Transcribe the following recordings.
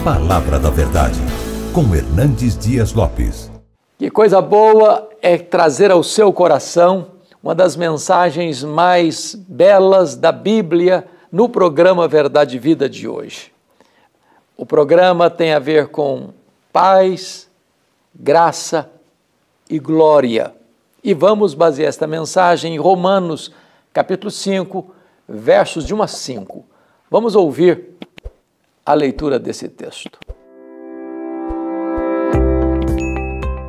Palavra da Verdade, com Hernandes Dias Lopes. Que coisa boa é trazer ao seu coração uma das mensagens mais belas da Bíblia no programa Verdade e Vida de hoje. O programa tem a ver com paz, graça e glória. E vamos basear esta mensagem em Romanos, capítulo 5, versos de 1 a 5. Vamos ouvir a leitura desse texto.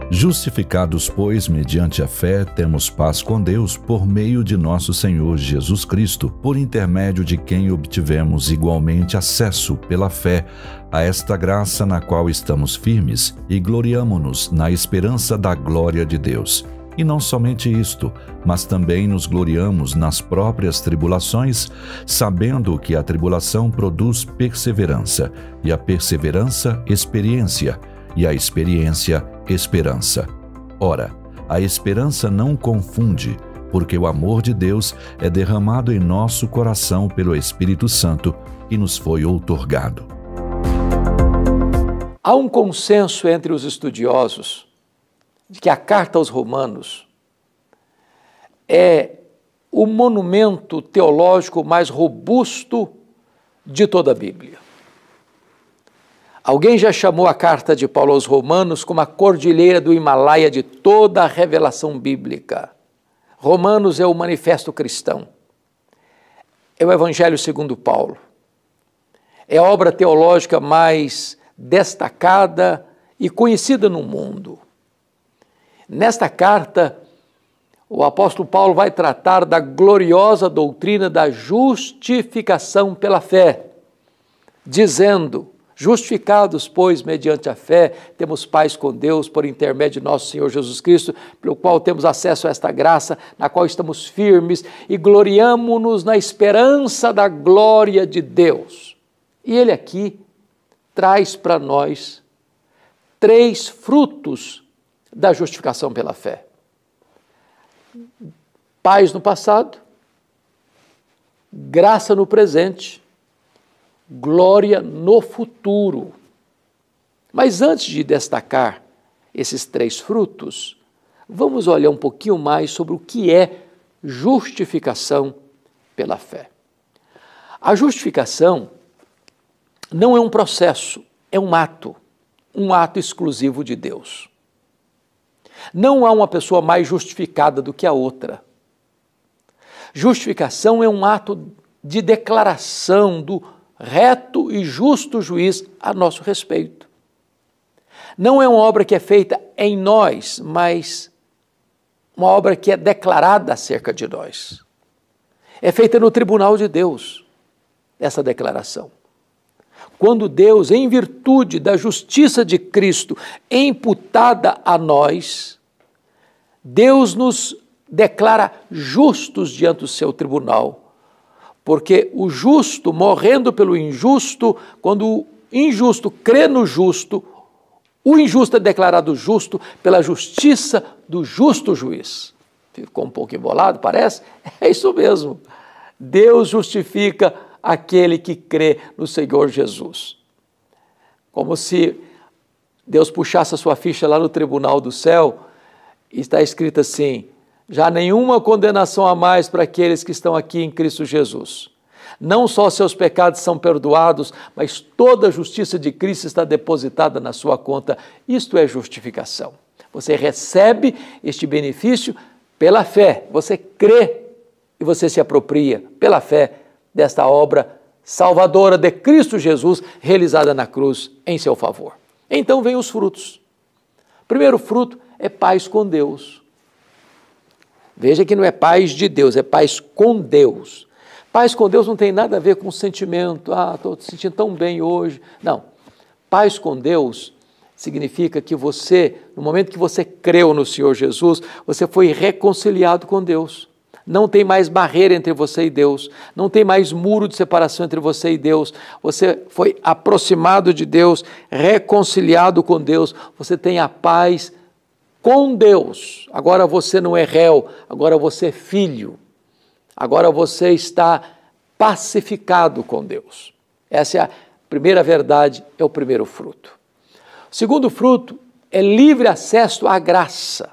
Justificados, pois, mediante a fé, temos paz com Deus por meio de nosso Senhor Jesus Cristo, por intermédio de quem obtivemos igualmente acesso pela fé a esta graça na qual estamos firmes e gloriamo-nos na esperança da glória de Deus. E não somente isto, mas também nos gloriamos nas próprias tribulações, sabendo que a tribulação produz perseverança, e a perseverança, experiência, e a experiência, esperança. Ora, a esperança não confunde, porque o amor de Deus é derramado em nosso coração pelo Espírito Santo que nos foi outorgado. Há um consenso entre os estudiosos de que a carta aos Romanos é o monumento teológico mais robusto de toda a Bíblia. Alguém já chamou a carta de Paulo aos Romanos como a cordilheira do Himalaia de toda a revelação bíblica. Romanos é o manifesto cristão, é o Evangelho segundo Paulo, é a obra teológica mais destacada e conhecida no mundo. Nesta carta, o apóstolo Paulo vai tratar da gloriosa doutrina da justificação pela fé, dizendo: justificados, pois, mediante a fé, temos paz com Deus por intermédio de nosso Senhor Jesus Cristo, pelo qual temos acesso a esta graça, na qual estamos firmes e gloriamo-nos na esperança da glória de Deus. E ele aqui traz para nós 3 frutos da justificação pela fé: paz no passado, graça no presente, glória no futuro. Mas antes de destacar esses 3 frutos, vamos olhar um pouquinho mais sobre o que é justificação pela fé. A justificação não é um processo, é um ato exclusivo de Deus. Não há uma pessoa mais justificada do que a outra. Justificação é um ato de declaração do reto e justo juiz a nosso respeito. Não é uma obra que é feita em nós, mas uma obra que é declarada acerca de nós. É feita no tribunal de Deus, essa declaração. Quando Deus, em virtude da justiça de Cristo imputada a nós, Deus nos declara justos diante do seu tribunal, porque o justo, morrendo pelo injusto, quando o injusto crê no justo, o injusto é declarado justo pela justiça do justo juiz. Ficou um pouco embolado, parece? É isso mesmo. Deus justifica aquele que crê no Senhor Jesus. Como se Deus puxasse a sua ficha lá no tribunal do céu, e está escrito assim: já nenhuma condenação a mais para aqueles que estão aqui em Cristo Jesus. Não só seus pecados são perdoados, mas toda a justiça de Cristo está depositada na sua conta. Isto é justificação. Você recebe este benefício pela fé. Você crê e você se apropria pela fé desta obra salvadora de Cristo Jesus, realizada na cruz em seu favor. Então vem os frutos. O primeiro fruto é paz com Deus. Veja que não é paz de Deus, é paz com Deus. Paz com Deus não tem nada a ver com sentimento, estou me sentindo tão bem hoje. Não. Paz com Deus significa que você, no momento que você creu no Senhor Jesus, você foi reconciliado com Deus. Não tem mais barreira entre você e Deus, não tem mais muro de separação entre você e Deus. Você foi aproximado de Deus, reconciliado com Deus, você tem a paz com Deus. Agora você não é réu, agora você é filho. Agora você está pacificado com Deus. Essa é a primeira verdade é o primeiro fruto. O segundo fruto é livre acesso à graça.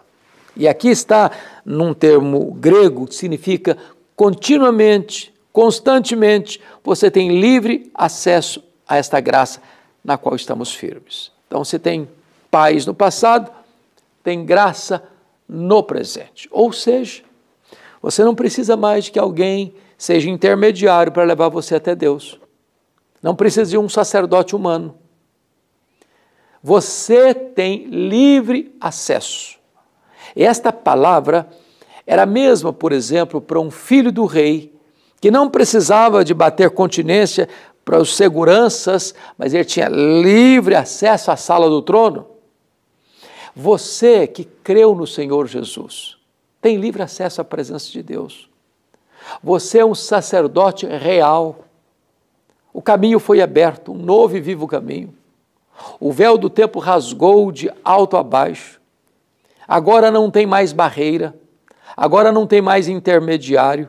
E aqui está num termo grego que significa continuamente, constantemente, você tem livre acesso a esta graça na qual estamos firmes. Então você tem paz no passado, tem graça no presente. Ou seja, você não precisa mais de que alguém seja intermediário para levar você até Deus. Não precisa de um sacerdote humano. Você tem livre acesso. Esta palavra era a mesma, por exemplo, para um filho do rei, que não precisava de bater continência para os seguranças, mas ele tinha livre acesso à sala do trono. Você que creu no Senhor Jesus, tem livre acesso à presença de Deus. Você é um sacerdote real. O caminho foi aberto, um novo e vivo caminho. O véu do templo rasgou de alto a baixo. Agora não tem mais barreira, agora não tem mais intermediário.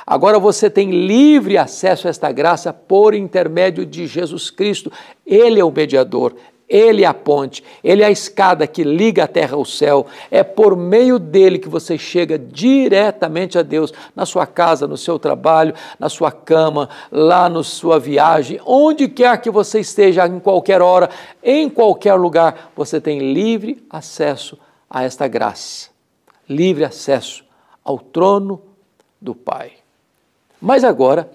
Agora você tem livre acesso a esta graça por intermédio de Jesus Cristo. Ele é o mediador, Ele é a ponte, Ele é a escada que liga a terra ao céu. É por meio dele que você chega diretamente a Deus, na sua casa, no seu trabalho, na sua cama, lá na sua viagem, onde quer que você esteja, em qualquer hora, em qualquer lugar, você tem livre acesso a esta graça, livre acesso ao trono do Pai. Mas agora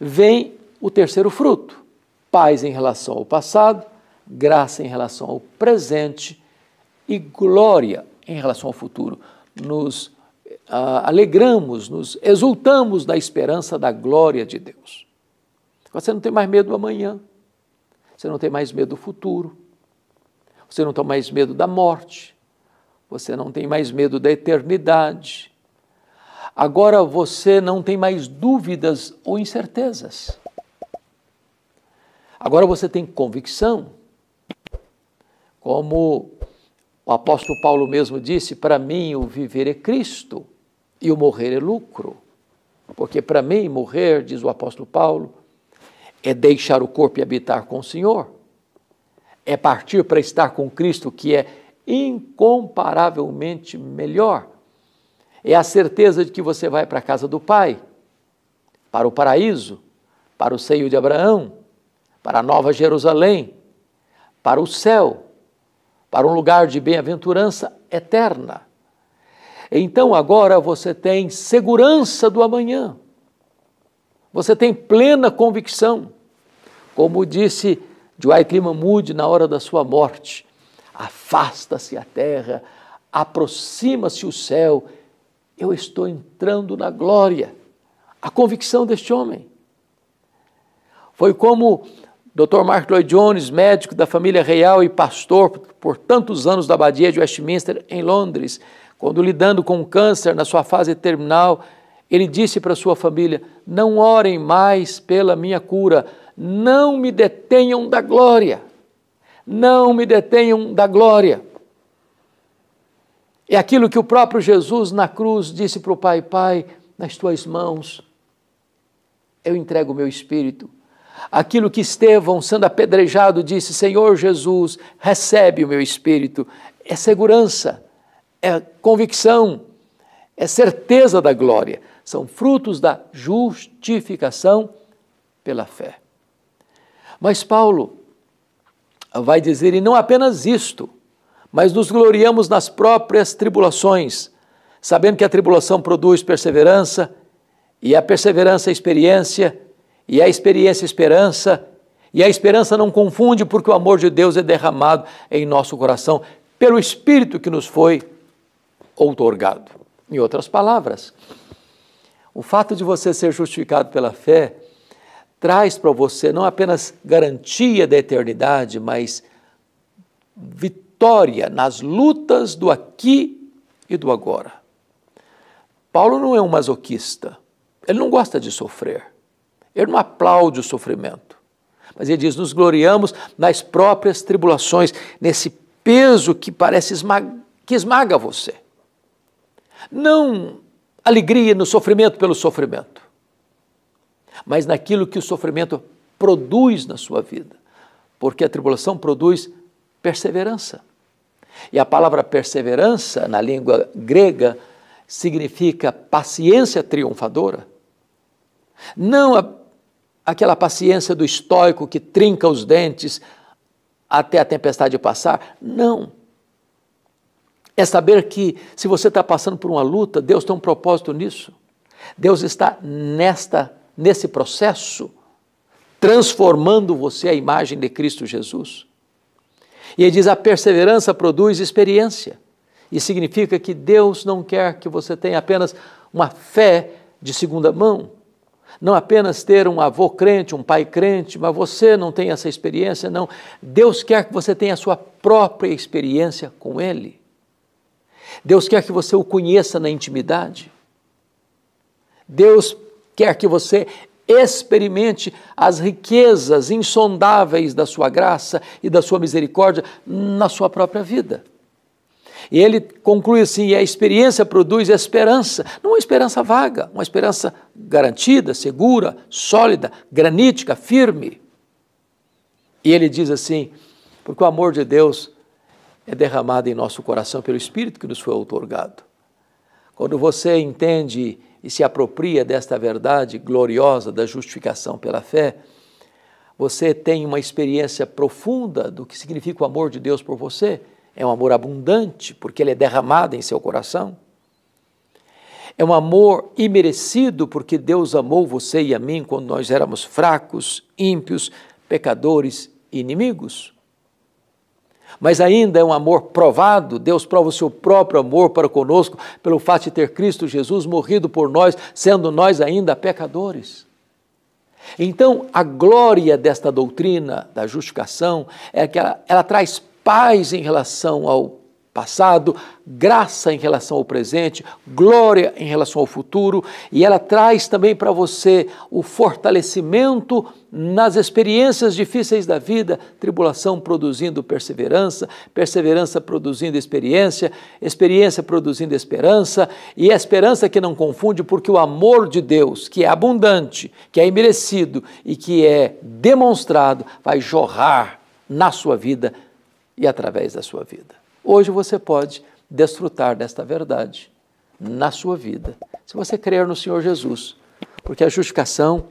vem o terceiro fruto, paz em relação ao passado, graça em relação ao presente e glória em relação ao futuro. Nos alegramos, nos exultamos na esperança da glória de Deus. Você não tem mais medo do amanhã, você não tem mais medo do futuro, você não tem mais medo da morte, você não tem mais medo da eternidade. Agora você não tem mais dúvidas ou incertezas. Agora você tem convicção. Como o apóstolo Paulo mesmo disse, para mim o viver é Cristo e o morrer é lucro. Porque para mim morrer, diz o apóstolo Paulo, é deixar o corpo e habitar com o Senhor. É partir para estar com Cristo, que é incomparavelmente melhor. É a certeza de que você vai para a casa do Pai, para o paraíso, para o seio de Abraão, para a Nova Jerusalém, para o céu, para um lugar de bem-aventurança eterna. Então agora você tem segurança do amanhã, você tem plena convicção, como disse Dwight Lyman Moody na hora da sua morte, afasta-se a terra, aproxima-se o céu, eu estou entrando na glória. A convicção deste homem. Foi como Dr. Mark Lloyd Jones, médico da família real e pastor por tantos anos da abadia de Westminster, em Londres, quando lidando com câncer na sua fase terminal, ele disse para sua família, não orem mais pela minha cura, não me detenham da glória, não me detenham da glória. É aquilo que o próprio Jesus na cruz disse para o Pai, Pai, nas tuas mãos eu entrego o meu espírito. Aquilo que Estevão, sendo apedrejado, disse, Senhor Jesus, recebe o meu espírito. É segurança, é convicção, é certeza da glória. São frutos da justificação pela fé. Mas Paulo vai dizer, e não apenas isto, mas nos gloriamos nas próprias tribulações, sabendo que a tribulação produz perseverança, e a perseverança experiência, e a experiência esperança, e a esperança não confunde, porque o amor de Deus é derramado em nosso coração, pelo Espírito que nos foi outorgado. Em outras palavras, o fato de você ser justificado pela fé, traz para você não apenas garantia da eternidade, mas vitória nas lutas do aqui e do agora. Paulo não é um masoquista, ele não gosta de sofrer, ele não aplaude o sofrimento, mas ele diz, nos gloriamos nas próprias tribulações, nesse peso que parece que esmaga você. Não alegria no sofrimento pelo sofrimento, mas naquilo que o sofrimento produz na sua vida, porque a tribulação produz perseverança. E a palavra perseverança, na língua grega, significa paciência triunfadora. Não aquela paciência do estoico que trinca os dentes até a tempestade passar. Não. É saber que se você está passando por uma luta, Deus tem um propósito nisso. Deus está nesse processo transformando você à imagem de Cristo Jesus. E ele diz, a perseverança produz experiência. E significa que Deus não quer que você tenha apenas uma fé de segunda mão, não apenas ter um avô crente, um pai crente, mas você não tem essa experiência, não. Deus quer que você tenha a sua própria experiência com Ele. Deus quer que você o conheça na intimidade. Deus quer que você experimente as riquezas insondáveis da sua graça e da sua misericórdia na sua própria vida. E ele conclui assim, a experiência produz esperança, não uma esperança vaga, uma esperança garantida, segura, sólida, granítica, firme. E ele diz assim, porque o amor de Deus é derramado em nosso coração pelo Espírito que nos foi outorgado. Quando você entende e se apropria desta verdade gloriosa da justificação pela fé, você tem uma experiência profunda do que significa o amor de Deus por você. É um amor abundante, porque ele é derramado em seu coração. É um amor imerecido, porque Deus amou você e a mim quando nós éramos fracos, ímpios, pecadores e inimigos. Mas ainda é um amor provado. Deus prova o seu próprio amor para conosco pelo fato de ter Cristo Jesus morrido por nós, sendo nós ainda pecadores. Então, a glória desta doutrina da justificação é que ela traz paz em relação ao passado, graça em relação ao presente, glória em relação ao futuro, e ela traz também para você o fortalecimento nas experiências difíceis da vida, tribulação produzindo perseverança, perseverança produzindo experiência, experiência produzindo esperança, e a esperança que não confunde, porque o amor de Deus, que é abundante, que é imerecido e que é demonstrado, vai jorrar na sua vida e através da sua vida. Hoje você pode desfrutar desta verdade na sua vida, se você crer no Senhor Jesus, porque a justificação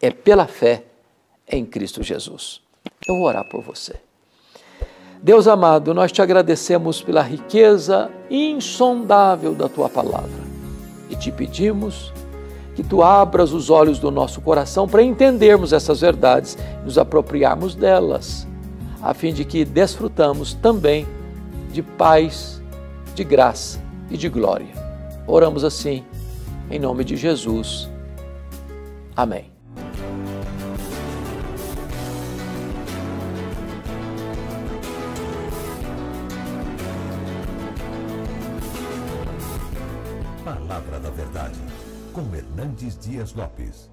é pela fé em Cristo Jesus. Eu vou orar por você. Deus amado, nós te agradecemos pela riqueza insondável da Tua palavra e te pedimos que Tu abras os olhos do nosso coração para entendermos essas verdades e nos apropriarmos delas, a fim de que desfrutamos também de paz, de graça e de glória. Oramos assim, em nome de Jesus. Amém. Palavra da Verdade, com Hernandes Dias Lopes.